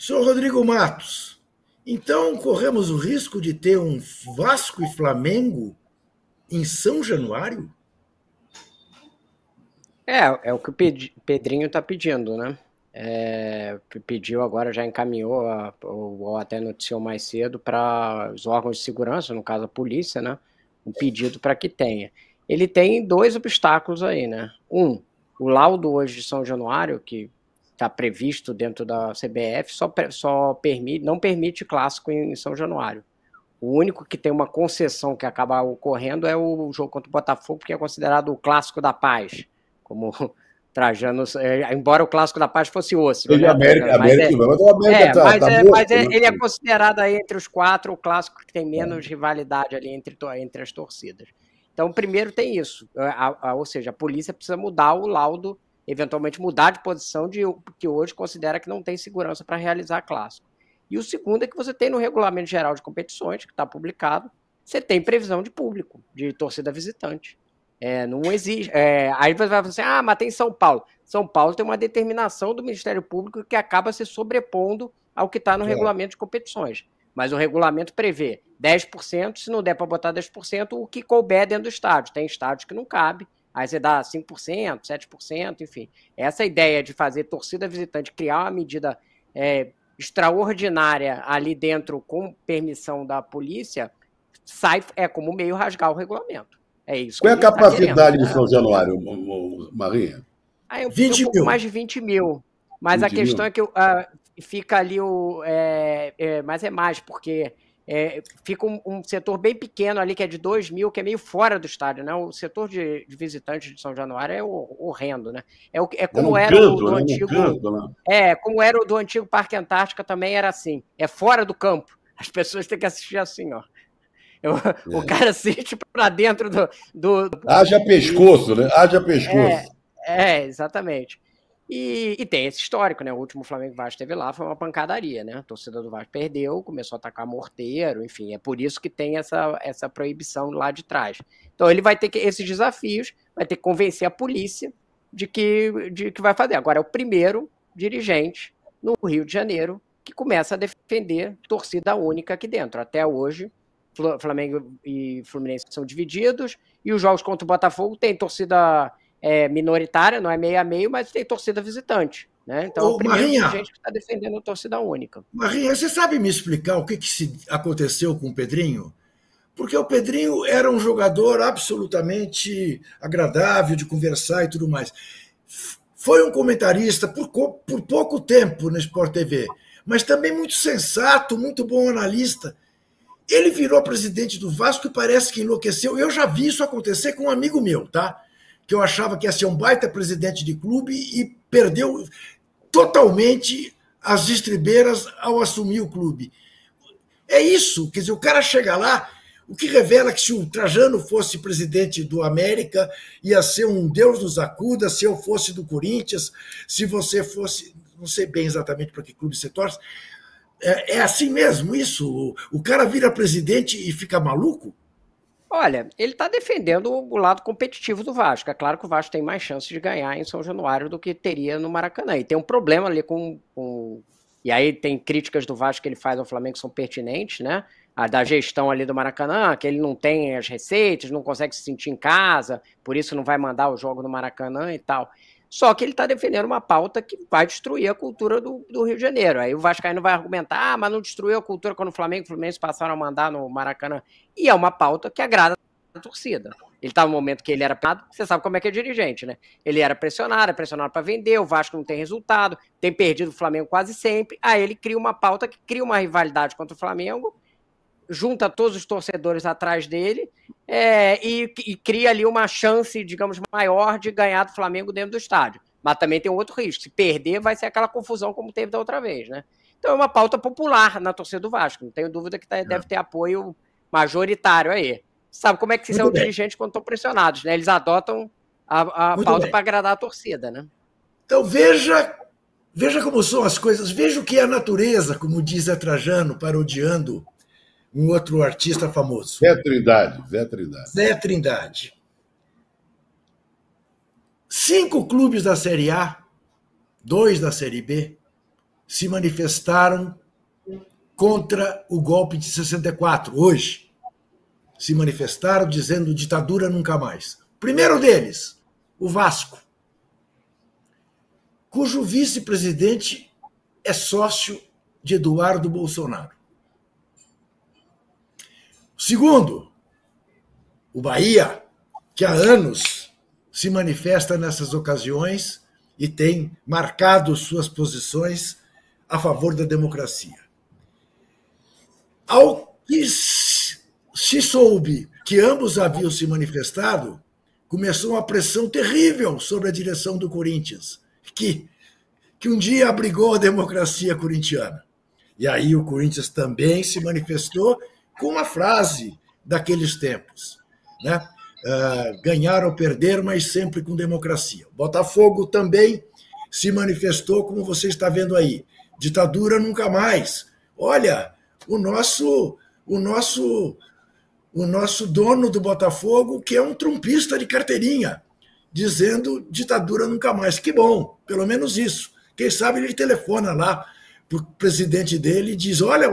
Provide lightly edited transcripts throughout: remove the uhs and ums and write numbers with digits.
Senhor Rodrigo Matos, então corremos o risco de ter um Vasco e Flamengo em São Januário? É o que o Pedrinho está pedindo, né? Pediu agora, já encaminhou, ou até noticiou mais cedo, para os órgãos de segurança, no caso a polícia, né? Um pedido para que tenha. Ele tem dois obstáculos aí, né? Um, o laudo hoje de São Januário, que está previsto dentro da CBF, não permite clássico em São Januário. O único que tem uma concessão que acaba ocorrendo é o jogo contra o Botafogo, que é considerado o clássico da paz, como Trajano, embora o clássico da paz fosse osso, né, América, mas o América tá morto, né? Ele é considerado aí entre os quatro o clássico que tem menos rivalidade ali entre as torcidas. Então, primeiro tem isso, ou seja, a polícia precisa mudar o laudo, eventualmente mudar de posição que hoje considera que não tem segurança para realizar clássico. E o segundo é que você tem no Regulamento Geral de Competições, que está publicado, você tem previsão de público, de torcida visitante. Não existe. Aí você vai falar assim, mas tem São Paulo. São Paulo tem uma determinação do Ministério Público que acaba se sobrepondo ao que está no regulamento de competições. Mas o regulamento prevê 10%, se não der para botar 10%, o que couber dentro do estádio. Tem estádios que não cabe, aí você dá 5%, 7%, enfim. Essa ideia de fazer torcida visitante, criar uma medida extraordinária ali dentro com permissão da polícia, como meio rasgar o regulamento. É isso. Qual é a capacidade de São Januário, Marinha? Um pouco mais de 20 mil. Mas 20 a questão mil? É que fica ali mas é mais, porque fica um setor bem pequeno ali, que é de 2 mil, que é meio fora do estádio, né? O setor de visitantes de São Januário é horrendo, né? Como era o do antigo. Como era o do antigo Parque Antártica, também era assim. É fora do campo. As pessoas têm que assistir assim, ó. O cara assiste pra dentro do... Haja pescoço, né? Haja pescoço. Exatamente. E tem esse histórico, né? O último Flamengo Vasco teve lá, foi uma pancadaria, né? A torcida do Vasco perdeu, começou a atacar morteiro, enfim, é por isso que tem essa proibição lá de trás. Então ele vai ter esses desafios, vai ter que convencer a polícia de que vai fazer. Agora é o primeiro dirigente no Rio de Janeiro que começa a defender torcida única aqui dentro. Até hoje, Flamengo e Fluminense são divididos, e os jogos contra o Botafogo tem torcida minoritária, não é meio a meio, mas tem torcida visitante. Né? Então, o primeiro gente que está defendendo a torcida única. Marinha, você sabe me explicar o que aconteceu com o Pedrinho? Porque o Pedrinho era um jogador absolutamente agradável de conversar e tudo mais. Foi um comentarista por pouco tempo na Sport TV, mas também muito sensato, muito bom analista. Ele virou presidente do Vasco e parece que enlouqueceu. Eu já vi isso acontecer com um amigo meu, tá? Que eu achava que ia ser um baita presidente de clube e perdeu totalmente as estribeiras ao assumir o clube. É isso, quer dizer, o cara chega lá, o que revela que se o Trajano fosse presidente do América, ia ser um Deus nos acuda, se eu fosse do Corinthians, se você fosse, não sei bem exatamente para que clube você torce. É assim mesmo isso? O cara vira presidente e fica maluco? Olha, ele está defendendo o lado competitivo do Vasco. É claro que o Vasco tem mais chance de ganhar em São Januário do que teria no Maracanã. E tem um problema ali E aí tem críticas do Vasco que ele faz ao Flamengo que são pertinentes, né? A da gestão ali do Maracanã, que ele não tem as receitas, não consegue se sentir em casa, por isso não vai mandar o jogo no Maracanã e tal. Só que ele está defendendo uma pauta que vai destruir a cultura do Rio de Janeiro. Aí o Vascaíno vai argumentar, mas não destruiu a cultura quando o Flamengo e o Fluminense passaram a mandar no Maracanã. E é uma pauta que agrada a torcida. Ele estava no momento que ele era pressionado, você sabe como é que é dirigente, né? Ele era pressionado para vender, o Vasco não tem resultado, tem perdido o Flamengo quase sempre. Aí ele cria uma pauta que cria uma rivalidade contra o Flamengo, junta todos os torcedores atrás dele e cria ali uma chance, digamos, maior de ganhar do Flamengo dentro do estádio. Mas também tem um outro risco. Se perder, vai ser aquela confusão como teve da outra vez, né? Então é uma pauta popular na torcida do Vasco. Não tenho dúvida que deve ter apoio majoritário aí. Sabe como é que são dirigentes quando estão pressionados, né? Eles adotam a pauta para agradar a torcida, né? Então veja como são as coisas. Veja o que é a natureza, como diz Zé Trajano, parodiando um outro artista famoso. Zé Trindade. Zé Trindade. 5 clubes da Série A, 2 da Série B, se manifestaram contra o golpe de 64, hoje. Se manifestaram dizendo ditadura nunca mais. O primeiro deles, o Vasco, cujo vice-presidente é sócio de Eduardo Bolsonaro. O segundo, o Bahia, que há anos se manifesta nessas ocasiões e tem marcado suas posições a favor da democracia. Ao que se soube que ambos haviam se manifestado, começou uma pressão terrível sobre a direção do Corinthians, que um dia abrigou a democracia corintiana. E aí o Corinthians também se manifestou com uma frase daqueles tempos, né? Ganhar ou perder, mas sempre com democracia. O Botafogo também se manifestou, como você está vendo aí. Ditadura nunca mais. Olha, o nosso dono do Botafogo, que é um trumpista de carteirinha, dizendo ditadura nunca mais. Que bom, pelo menos isso. Quem sabe ele telefona lá para o presidente dele e diz, olha,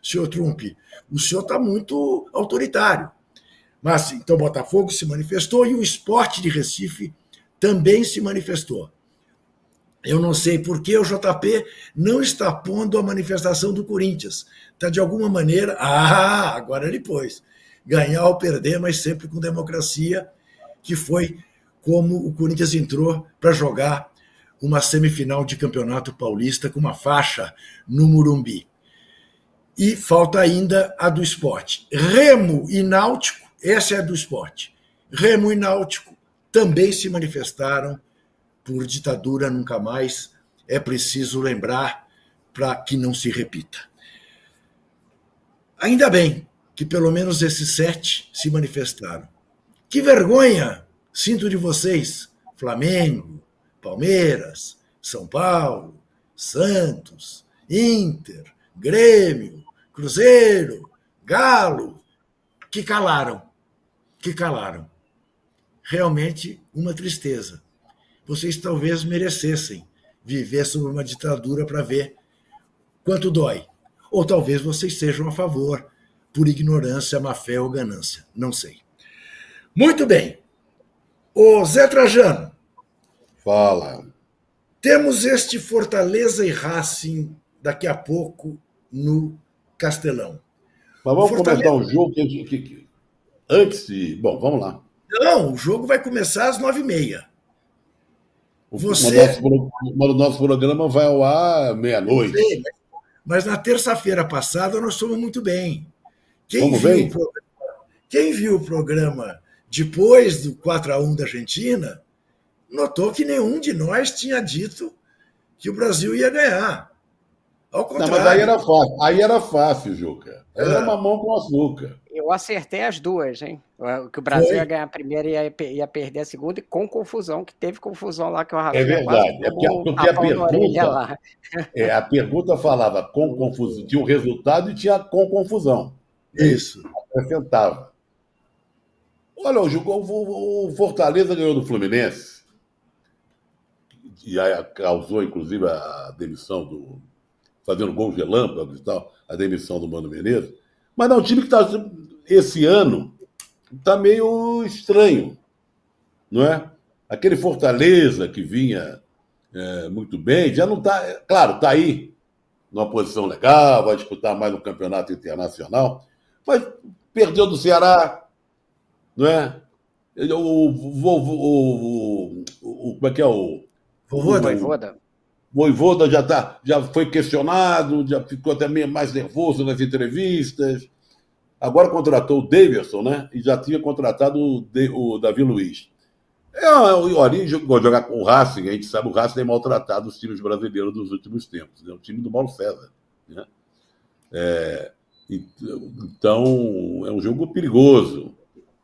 senhor Trump, o senhor está muito autoritário. Mas então o Botafogo se manifestou e o Sport de Recife também se manifestou. Eu não sei por que o JP não está pondo a manifestação do Corinthians. Está de alguma maneira... agora ele pôs. Ganhar ou perder, mas sempre com democracia, que foi como o Corinthians entrou para jogar uma semifinal de campeonato paulista com uma faixa no Morumbi. E falta ainda a do Sport. Remo e Náutico, essa é a do Sport. Remo e Náutico também se manifestaram por ditadura nunca mais. É preciso lembrar para que não se repita. Ainda bem que pelo menos esses 7 se manifestaram. Que vergonha sinto de vocês, Flamengo, Palmeiras, São Paulo, Santos, Inter, Grêmio, Cruzeiro, Galo, que calaram. Realmente uma tristeza. Vocês talvez merecessem viver sob uma ditadura para ver quanto dói. Ou talvez vocês sejam a favor, por ignorância, má fé ou ganância. Não sei. Muito bem. Ô Zé Trajano. Fala. Temos este Fortaleza e Racing daqui a pouco no Castelão. Mas vamos comentar um jogo que antes de... Bom, vamos lá. Não, o jogo vai começar às 9h30. O nosso programa vai ao ar meia-noite. Mas na terça-feira passada nós fomos muito bem. Quem viu o programa depois do 4-1 da Argentina, notou que nenhum de nós tinha dito que o Brasil ia ganhar. Ao contrário. Não, mas aí era fácil, Juca. Era mamão com açúcar. Eu acertei as duas, hein? Que o Brasil ia ganhar a primeira e ia perder a segunda, e com confusão, que teve confusão lá que o Rafinha É verdade. A pergunta falava com confusão. Tinha o resultado e tinha com confusão. Isso. Acrescentava. Olha, o Fortaleza ganhou do Fluminense. E aí causou, inclusive, a demissão fazendo gols relâmpagos e tal, a demissão do Mano Menezes. Mas não, o time que está esse ano está meio estranho, não é? Aquele Fortaleza que vinha muito bem, já não está... Claro, está aí, numa posição legal, vai disputar mais no campeonato internacional, mas perdeu do Ceará, não é? Como é que é o... Voivoda. Voivoda já foi questionado, já ficou até meio mais nervoso nas entrevistas. Agora contratou o Davidson, né? E já tinha contratado o Davi Luiz. O Orinho jogar com o Racing, a gente sabe, o Racing tem maltratado os times brasileiros dos últimos tempos. É o time do Mauro César. Né? Então, é um jogo perigoso.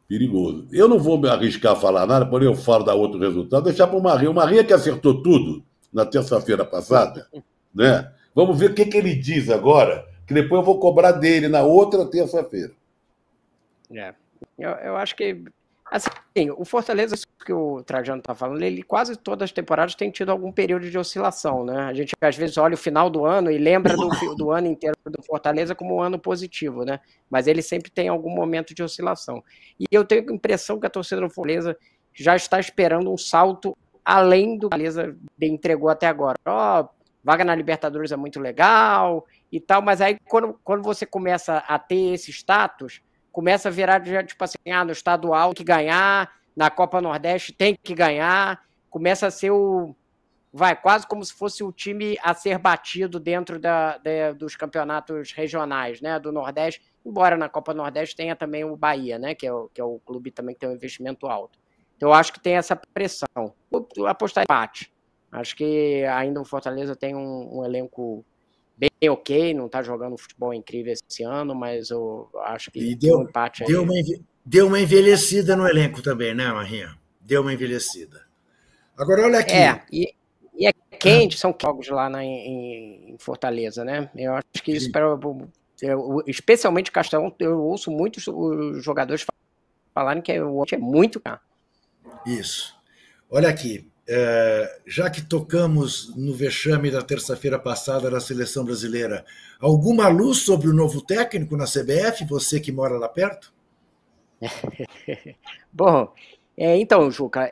Perigoso. Eu não vou me arriscar a falar nada, porém eu falo da outro resultado, deixar para o Marinho. O Marinho que acertou tudo na terça-feira passada, né? Vamos ver o que ele diz agora, que depois eu vou cobrar dele na outra terça-feira. Eu acho que Assim, o Fortaleza, isso que o Trajano está falando, ele quase todas as temporadas tem tido algum período de oscilação, né? A gente às vezes olha o final do ano e lembra do ano inteiro do Fortaleza como um ano positivo, né? Mas ele sempre tem algum momento de oscilação. E eu tenho a impressão que a torcida do Fortaleza já está esperando um salto além do que o Fortaleza entregou até agora. Ó, vaga na Libertadores é muito legal e tal, mas aí quando você começa a ter esse status, começa a virar, tipo assim, no estadual tem que ganhar, na Copa Nordeste tem que ganhar, começa a ser quase como se fosse o time a ser batido dentro dos campeonatos regionais, né, do Nordeste, embora na Copa Nordeste tenha também o Bahia, né, que é o clube também que tem um investimento alto. Então eu acho que tem essa pressão. Vou apostar em empate. Acho que ainda o Fortaleza tem um elenco bem ok, não está jogando futebol incrível esse ano, mas eu acho que um empate aí... Deu uma envelhecida no elenco também, né, Marrinha? Deu uma envelhecida. Agora, olha aqui. E é quente, são jogos lá em Fortaleza, né? Eu acho que isso, especialmente Castelão, eu ouço muitos os jogadores falarem que o é muito caro. Isso. Olha aqui. Já que tocamos no vexame da terça-feira passada da seleção brasileira, alguma luz sobre o novo técnico na CBF, você que mora lá perto? Bom, então, Juca,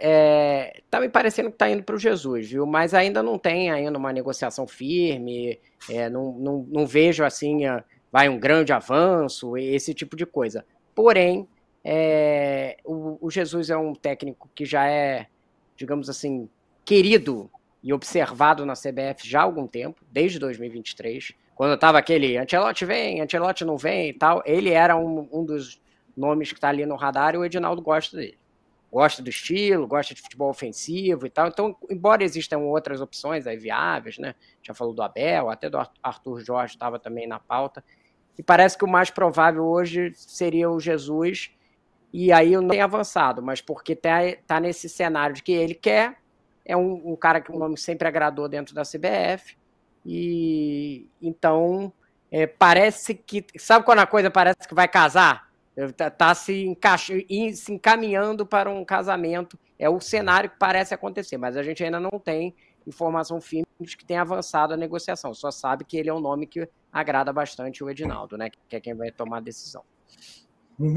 tá me parecendo que tá indo para o Jesus, viu? Mas ainda não tem ainda uma negociação firme, não vejo assim, vai um grande avanço, esse tipo de coisa. Porém, o Jesus é um técnico que já é, digamos assim, querido e observado na CBF já há algum tempo, desde 2023, quando estava aquele Ancelotti vem, Ancelotti não vem e tal, ele era um dos nomes que está ali no radar e o Edinaldo gosta dele. Gosta do estilo, gosta de futebol ofensivo e tal. Então, embora existam outras opções aí viáveis, né? Já falou do Abel, até do Arthur Jorge estava também na pauta. E parece que o mais provável hoje seria o Jesus. E aí eu não tenho avançado, mas porque tá nesse cenário de que ele quer, é um cara que o nome sempre agradou dentro da CBF, e então parece que, sabe quando a coisa parece que vai casar? Tá se encaminhando para um casamento, é o cenário que parece acontecer, mas a gente ainda não tem informação firme de que tenha avançado a negociação, só sabe que ele é um nome que agrada bastante o Edinaldo, né, que é quem vai tomar a decisão. Muito